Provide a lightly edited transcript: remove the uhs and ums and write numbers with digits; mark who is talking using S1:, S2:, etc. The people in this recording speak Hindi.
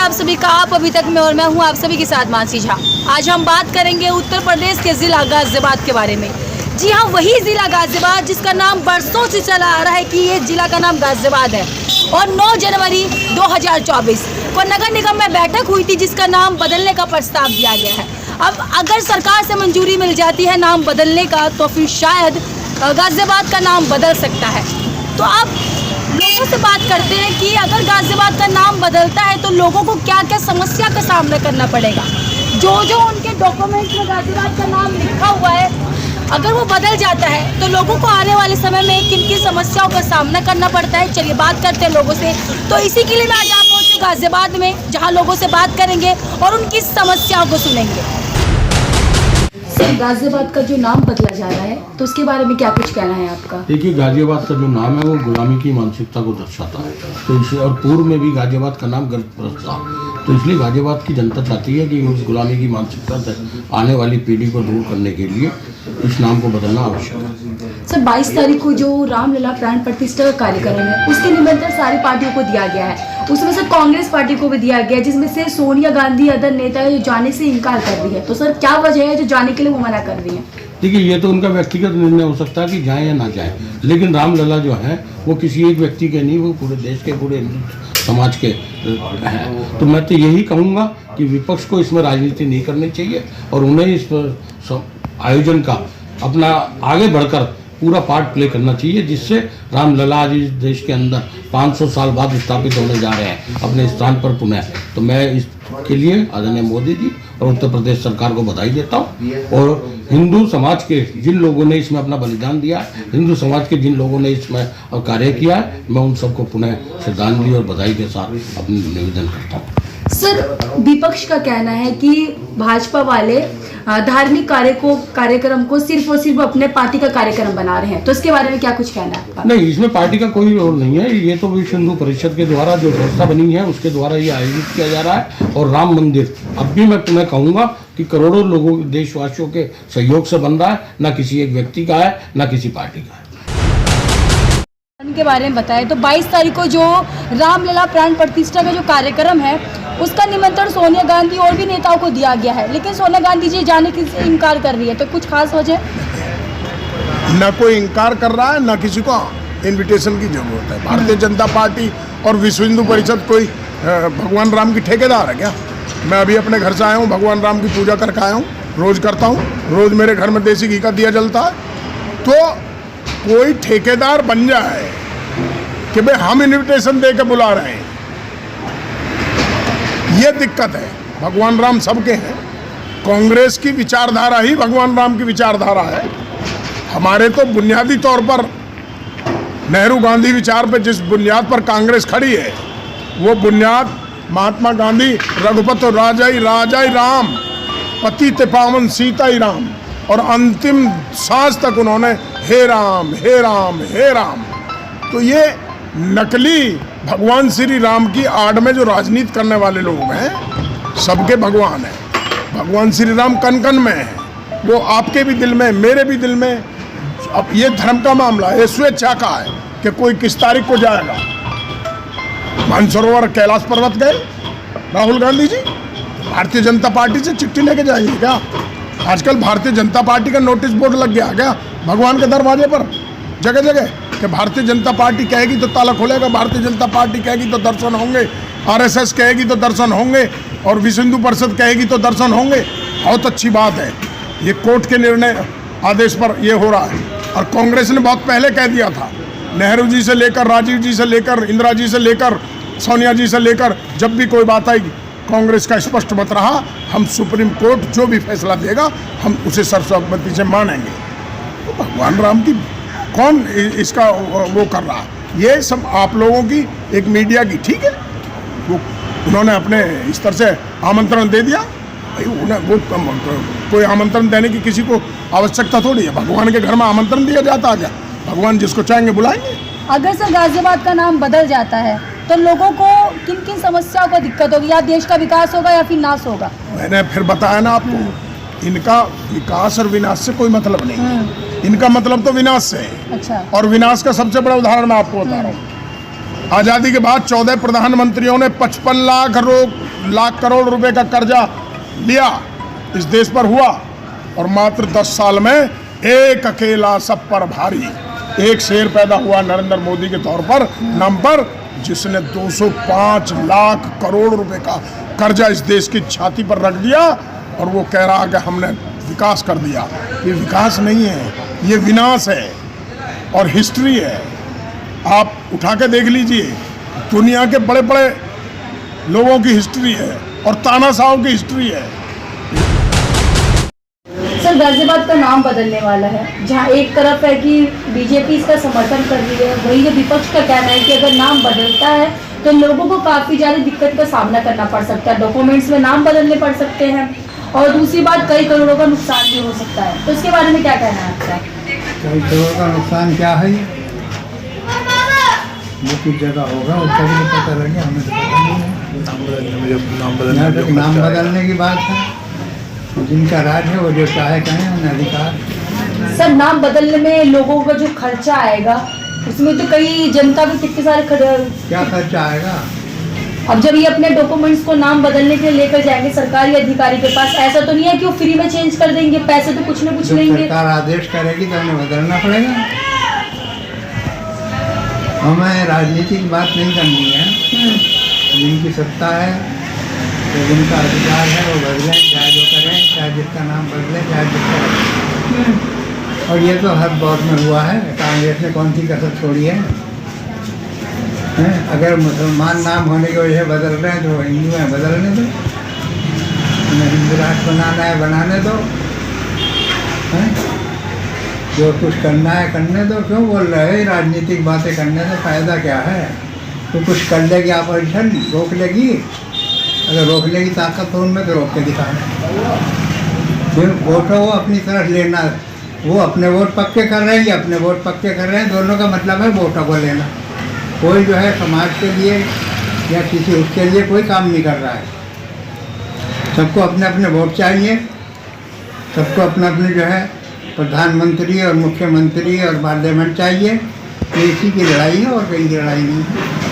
S1: आप सभी का आप अभी तक में और मैं हूं आप सभी के साथ मानसी झा। आज हम बात करेंगे उत्तर प्रदेश के ज़िला गाज़ियाबाद के बारे में। जी हाँ, वही ज़िला गाज़ियाबाद जिसका नाम बरसों से चला आ रहा है कि ये ज़िला का नाम गाज़ियाबाद है। और 9 जनवरी 2024 को नगर निगम में बैठक हुई थी जिसका नाम बदलने का प्रस्ताव दिया गया है। अब अगर सरकार से मंजूरी मिल जाती है नाम बदलने का तो फिर शायद गाज़ियाबाद का नाम बदल सकता है। तो आप लोगों से बात करते हैं कि अगर गाज़ियाबाद का नाम बदलता है तो लोगों को क्या क्या समस्या का सामना करना पड़ेगा। जो उनके डॉक्यूमेंट्स में गाज़ियाबाद का नाम लिखा हुआ है अगर वो बदल जाता है तो लोगों को आने वाले समय में किन किन समस्याओं का सामना करना पड़ता है। चलिए बात करते हैं लोगों से। तो इसी के लिए मैं आज आप पहुँची गाज़ियाबाद में, जहाँ लोगों से बात करेंगे और उनकी समस्याओं को सुनेंगे। गाज़ियाबाद का जो नाम बदला जा रहा है तो उसके बारे में क्या कुछ कहना है आपका?
S2: देखिए, गाज़ियाबाद का जो नाम है वो गुलामी की मानसिकता को दर्शाता है। तो इसे और पूर्व में भी गाज़ियाबाद का नाम गर्वप्रद था। तो इसलिए गाज़ियाबाद की जनता चाहती है कि उस गुलामी की मानसिकता से आने वाली पीढ़ी को दूर करने के लिए इस नाम को बदलना आवश्यक है।
S1: सर, 22 तारीख को जो रामलला प्राण प्रतिष्ठा का कार्यक्रम है उसके निमंत्रण सारी पार्टियों को दिया गया है। उसमें से कांग्रेस पार्टी को भी दिया गया है, जिसमें से सोनिया गांधी अदर नेता है जो जाने से इनकार कर रही है। तो सर, क्या वजह है जो जाने के लिए वो मना कर रही है?
S2: देखिए, ये तो उनका व्यक्तिगत निर्णय हो सकता है कि जाएं या ना जाएं, लेकिन रामलला जो है वो किसी एक व्यक्ति के नहीं, वो पूरे देश के, पूरे हिंदू समाज के हैं। तो मैं तो यही कहूँगा कि विपक्ष को इसमें राजनीति नहीं करनी चाहिए और उन्हें इस आयोजन का अपना आगे बढ़कर पूरा पार्ट प्ले करना चाहिए, जिससे रामलला आज इस देश के अंदर 500 साल बाद स्थापित होने जा रहे हैं अपने स्थान पर पुनः। तो मैं इसके लिए आदरणीय मोदी जी और उत्तर प्रदेश सरकार को बधाई देता हूँ। और हिंदू समाज के जिन लोगों ने इसमें अपना बलिदान दिया है, हिंदू समाज के जिन लोगों ने इसमें कार्य किया है, मैं उन सबको पुनः श्रद्धांजलि और बधाई के साथ अपनी निवेदन करता हूँ।
S1: सर, विपक्ष का कहना है कि भाजपा वाले धार्मिक कार्यक्रम को सिर्फ और सिर्फ अपने पार्टी का कार्यक्रम बना रहे हैं। तो इसके बारे में क्या कुछ कहना है आपका?
S2: नहीं, इसमें पार्टी का कोई रोल नहीं है। ये तो विश्व हिंदू परिषद के द्वारा जो संस्था बनी है उसके द्वारा ये आयोजित किया जा रहा है। और राम मंदिर अब भी मैं कहूँगा कि करोड़ों लोगों, देशवासियों के सहयोग से बन रहा है, ना किसी एक व्यक्ति का है, ना किसी पार्टी का है।
S1: के बारे में बताएं तो 22 तारीख को जो रामलला प्राण प्रतिष्ठा का जो कार्यक्रम है उसका निमंत्रण सोनिया गांधी और भी नेताओं को दिया गया है, लेकिन सोनिया गांधी जी जाने से इनकार कर रही है। तो कुछ खास वजह?
S3: न कोई इनकार कर रहा है, न किसी को इनविटेशन की जरूरत है। भारतीय जनता पार्टी और विश्व हिंदू परिषद कोई भगवान राम की ठेकेदार है क्या? मैं अभी अपने घर से आया हूँ, भगवान राम की पूजा करके आया हूँ, रोज़ करता हूँ। रोज़ मेरे घर में देसी घी का दिया जलता है। तो कोई ठेकेदार बन जाए कि भाई हम इनविटेशन दे के बुला रहे हैं, ये दिक्कत है। भगवान राम सबके हैं। कांग्रेस की विचारधारा ही भगवान राम की विचारधारा है। हमारे तो बुनियादी तौर पर नेहरू गांधी विचार पे जिस बुनियाद पर कांग्रेस खड़ी है वो बुनियाद महात्मा गांधी रघुपति राजाई राम पतित पावन सीता ही राम, और अंतिम सांस तक उन्होंने हे राम हे राम हे राम। तो ये नकली भगवान श्री राम की आड़ में जो राजनीति करने वाले लोग हैं, सबके भगवान हैं। भगवान श्री राम कन कन में है, वो आपके भी दिल में, मेरे भी दिल में। अब ये धर्म का मामला है, स्वेच्छा का है कि कोई किस तारीख को जाएगा। मानसरोवर कैलाश पर्वत गए राहुल गांधी जी, भारतीय जनता पार्टी से चिट्ठी लेके जाएंगे क्या? आजकल भारतीय जनता पार्टी का नोटिस बोर्ड लग गया क्या भगवान के दरवाजे पर जगह जगह कि भारतीय जनता पार्टी कहेगी तो ताला खोलेगा, भारतीय जनता पार्टी कहेगी तो दर्शन होंगे, आरएसएस कहेगी तो दर्शन होंगे, और विश्व हिंदू परिषद कहेगी तो दर्शन होंगे। बहुत अच्छी बात है। ये कोर्ट के निर्णय आदेश पर ये हो रहा है। और कांग्रेस ने बहुत पहले कह दिया था, नेहरू जी से लेकर, राजीव जी से लेकर, इंदिरा जी से लेकर, सोनिया जी से लेकर, जब भी कोई बात आएगी कांग्रेस का स्पष्ट मत रहा, हम सुप्रीम कोर्ट जो भी फैसला देगा हम उसे सर्वसम्मति से मानेंगे। तो भगवान राम की कौन इसका वो कर रहा है? ये सब आप लोगों की एक मीडिया की, ठीक है, वो उन्होंने अपने स्तर से आमंत्रण दे दिया। भाई उन्हें वो कोई आमंत्रण देने की किसी को आवश्यकता थोड़ी है। भगवान के घर में आमंत्रण दिया जाता है क्या? भगवान जिसको चाहेंगे बुलाएंगे।
S1: अगर सर गाज़ियाबाद का नाम बदल जाता है तो लोगों को किन किन समस्याओं का दिक्कत होगी? या देश का विकास होगा या फिर नाश होगा?
S3: मैंने फिर बताया ना आपको, इनका विकास और विनाश से कोई मतलब नहीं है। इनका मतलब तो विनाश से है।
S1: अच्छा।
S3: और विनाश का सबसे बड़ा उदाहरण मैं आपको बता रहा हूँ। आज़ादी के बाद 14 प्रधानमंत्रियों ने 55 लाख करोड़ रुपए का कर्जा लिया इस देश पर हुआ, और मात्र 10 साल में एक अकेला सब पर भारी एक शेर पैदा हुआ नरेंद्र मोदी के तौर पर नाम पर, जिसने 205 लाख करोड़ रुपए का कर्जा इस देश की छाती पर रख दिया, और वो कह रहा कि हमने विकास कर दिया। ये विकास नहीं है, ये विनाश है और हिस्ट्री है। आप उठा के देख लीजिए, दुनिया के बड़े बड़े लोगों की हिस्ट्री है और तानाशाहों की हिस्ट्री है।
S1: सर, गाजियाबाद का नाम बदलने वाला है, जहां एक तरफ है कि बीजेपी इसका समर्थन कर रही है, वहीं जो विपक्ष का कहना है कि अगर नाम बदलता है तो लोगों को काफ़ी ज़्यादा दिक्कत का सामना करना पड़ सकता है, डॉक्यूमेंट्स में नाम बदलने पड़ सकते हैं, और दूसरी बात कई करोड़ों का नुकसान भी हो सकता है। तो इसके बारे में क्या कहना है आपका?
S4: कई करोड़ का नुकसान क्या है, वो कुछ जगह होगा उसका भी नहीं पता लगे, हमें तो पता नहीं है। नाम बदलने की बात है, जिनका राज है वो जो चाहे कहें, उन्हें अधिकार।
S1: सर, नाम बदलने में लोगों का जो खर्चा आएगा उसमें तो कई जनता के कितने सारे
S4: क्या खर्चा आएगा?
S1: अब जब ये अपने डॉक्यूमेंट्स को नाम बदलने के लिए लेकर जाएंगे सरकारी अधिकारी के पास, ऐसा तो नहीं है कि वो फ्री में चेंज कर देंगे, पैसे तो कुछ ना कुछ लेंगे।
S4: सरकार आदेश करेगी तो हमें बदलना पड़ेगा। हमें राजनीति की बात नहीं करनी है, जिनकी सत्ता है तो जिनका अधिकार है वो बदलें, चाहे जो करें, चाहे जिसका नाम बदले, चाहे जिसका बदले। और ये तो हर दौर में हुआ है, कांग्रेस ने कौन सी कसर छोड़ी है? अगर मुसलमान नाम होने की वजह से बदल रहे हैं तो हिंदू हैं, बदलने दो। उन्हें हिंदू राष्ट्र बनाना है, बनाने दो। जो कुछ करना है करने दो। क्यों बोल रहे हैं राजनीतिक बातें करने से फ़ायदा क्या है? तो कुछ कर लेगी अपोजिशन, रोक लेगी। अगर रोकने की ताकत हो उनमें तो रोक के दिखाना। फिर वोट वो अपनी तरफ लेना, वो अपने वोट पक्के कर रहे हैं या अपने वोट पक्के कर रहे हैं, दोनों का मतलब है वोटों को लेना। कोई जो है समाज के लिए या किसी उसके लिए कोई काम नहीं कर रहा है। सबको अपने अपने वोट चाहिए, सबको अपना अपने जो है प्रधानमंत्री और मुख्यमंत्री और पार्लियामेंट चाहिए। ये इसी की लड़ाई है और कहीं की लड़ाई नहीं है।